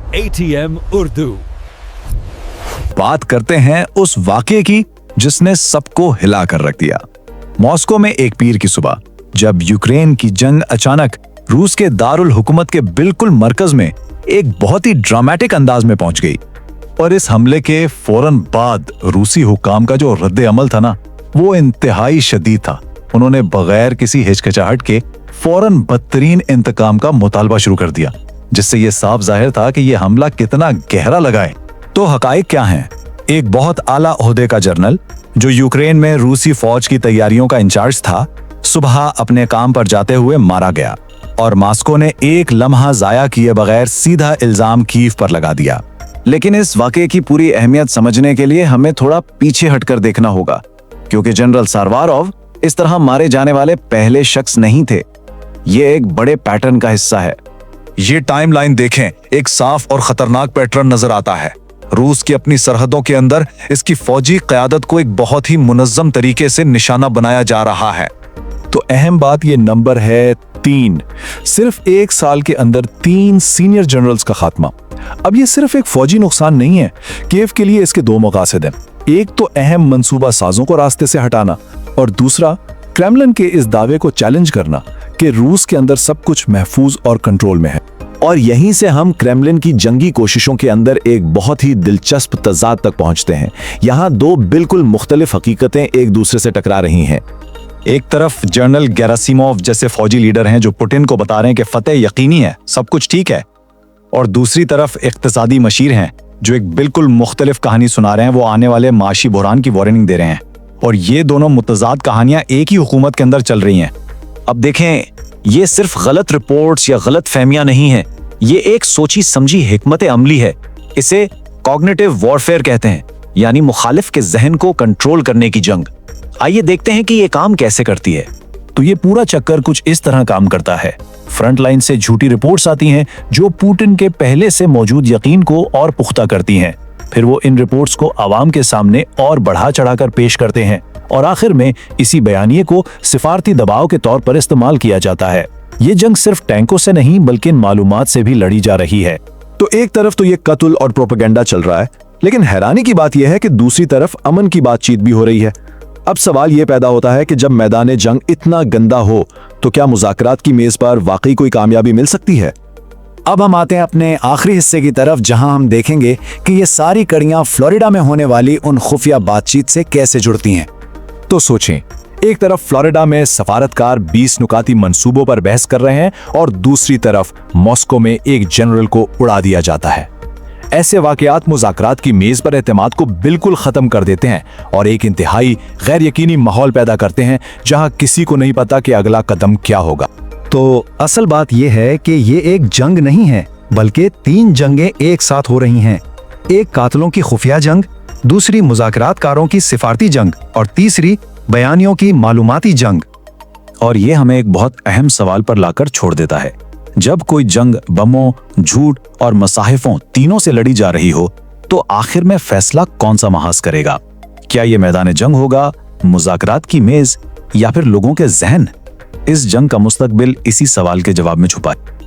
ATM Urdu. बात करते हैं उस वाकये की जिसने सबको हिला कर रख दिया। मॉस्को में एक पीर की सुबह जब यूक्रेन की जंग अचानक रूस के दारुल हुकूमत के बिल्कुल मरकज में एक बहुत ही ड्रामेटिक अंदाज में पहुंच गई, और इस हमले के फौरन बाद रूसी हुक्काम का जो रद्द अमल था ना, वो इंतहाई शदीद था। उन्होंने बगैर किसी हिचकिचाहट के फौरन बदतरीन इंतकाम का मुतालबा शुरू कर दिया, जिससे ये साफ जाहिर था कि ये हमला कितना गहरा लगा है। तो हकाइक क्या हैं? एक बहुत आला ओहदे का जर्नल जो यूक्रेन में रूसी फौज की तैयारियों का इंचार्ज था, सुबह अपने काम पर जाते हुए मारा गया, और मॉस्को ने एक लम्हा जाया किए बगैर सीधा इल्जाम कीव पर लगा दिया। लेकिन इस वाकये की पूरी अहमियत समझने के लिए हमें थोड़ा पीछे हटकर देखना होगा, क्योंकि जनरल सारवारोव इस तरह मारे जाने वाले पहले शख्स नहीं थे। ये एक बड़े पैटर्न का हिस्सा है। ये टाइमलाइन देखें, एक साफ और खतरनाक पैटर्न नजर आता है। रूस की अपनी सरहदों के अंदर इसकी फौजी क़यादत को एक बहुत ही मुनज़्ज़म तरीके से निशाना बनाया जा रहा है। तो अहम बात ये नंबर है 3। सिर्फ एक साल के अंदर 3 सीनियर जनरल्स का खात्मा। अब ये सिर्फ एक फौजी नुकसान नहीं है, कीव के लिए इसके 2 मकासद हैं। एक तो अहम मंसूबा साजों को रास्ते से हटाना, और दूसरा क्रेमलिन के इस दावे को चैलेंज करना कि रूस के अंदर सब कुछ महफूज और कंट्रोल में है। और यहीं से हम क्रेमलिन की जंगी कोशिशों के अंदर एक बहुत ही दिलचस्प तजाद तक पहुंचते हैं। यहाँ 2 बिल्कुल मुख्तलिफ हकीकतें एक दूसरे से टकरा रही हैं। एक तरफ जनरल गेरासिमोव जैसे फौजी लीडर हैं जो पुतिन को बता रहे हैं कि फतेह यकीनी है, सब कुछ ठीक है, और दूसरी तरफ इक्तिसादी मशीर हैं जो एक बिल्कुल मुख्तलिफ कहानी सुना रहे हैं। वो आने वाले माशी बहरान की वार्निंग दे रहे हैं, और ये दोनों मुतजाद कहानियां एक ही हुकूमत के अंदर चल रही हैं। अब देखें, ये सिर्फ गलत रिपोर्ट्स या गलत फहमियां नहीं है, ये एक सोची समझी हिकमत अमली है। इसे कॉग्निटिव वॉरफेयर कहते हैं, यानी मुखालिफ के जहन को कंट्रोल करने की जंग। आइए देखते हैं कि ये काम कैसे करती है। तो ये पूरा चक्कर कुछ इस तरह काम करता है। फ्रंट लाइन से झूठी रिपोर्ट्स आती हैं जो पुतिन के पहले से मौजूद यकीन को और पुख्ता करती हैं। फिर वो इन रिपोर्ट्स को आवाम के सामने और बढ़ा चढ़ाकर पेश करते हैं, और आखिर में इसी बयानिए को सिफारती दबाव के तौर पर इस्तेमाल किया जाता है। ये जंग सिर्फ टैंकों से नहीं बल्कि मालूमात से भी लड़ी जा रही है। तो एक तरफ तो ये कत्ल और प्रोपेगेंडा चल रहा है, लेकिन हैरानी की बात यह है कि दूसरी तरफ अमन की बातचीत भी हो रही है। अब सवाल ये पैदा होता है कि जब मैदान जंग इतना गंदा हो तो क्या मुज़ाकरात की मेज पर वाकई कोई कामयाबी मिल सकती है? अब हम आते हैं अपने आखिरी हिस्से की तरफ, जहां हम देखेंगे कि ये सारी कड़ियां फ्लोरिडा में होने वाली उन खुफिया बातचीत से कैसे जुड़ती हैं। तो सोचें, एक तरफ फ्लोरिडा में सफारतकार 20 नुकाती मंसूबों पर बहस कर रहे हैं, और दूसरी तरफ मॉस्को में एक जनरल को उड़ा दिया जाता है। ऐसे वाकयात मुज़ाकरात की मेज पर एतमाद को बिल्कुल खत्म कर देते हैं और एक इंतहाई गैर यकीनी माहौल पैदा करते हैं, जहां किसी को नहीं पता कि अगला कदम क्या होगा। तो असल बात यह है कि ये एक जंग नहीं है, बल्कि 3 जंगें एक साथ हो रही हैं। एक कातलों की खुफिया जंग, दूसरी मुज़ाकरातकारों की सिफारती जंग, और तीसरी बयानियों की मालूमाती जंग। और ये हमें एक बहुत अहम सवाल पर लाकर छोड़ देता है। जब कोई जंग बमों, झूठ और मसाहिफों तीनों से लड़ी जा रही हो, तो आखिर में फैसला कौन सा महाज करेगा? क्या ये मैदान जंग होगा, मुज़ाकरात की मेज, या फिर लोगों के जहन? इस जंग का मुस्तकबिल इसी सवाल के जवाब में छुपा है।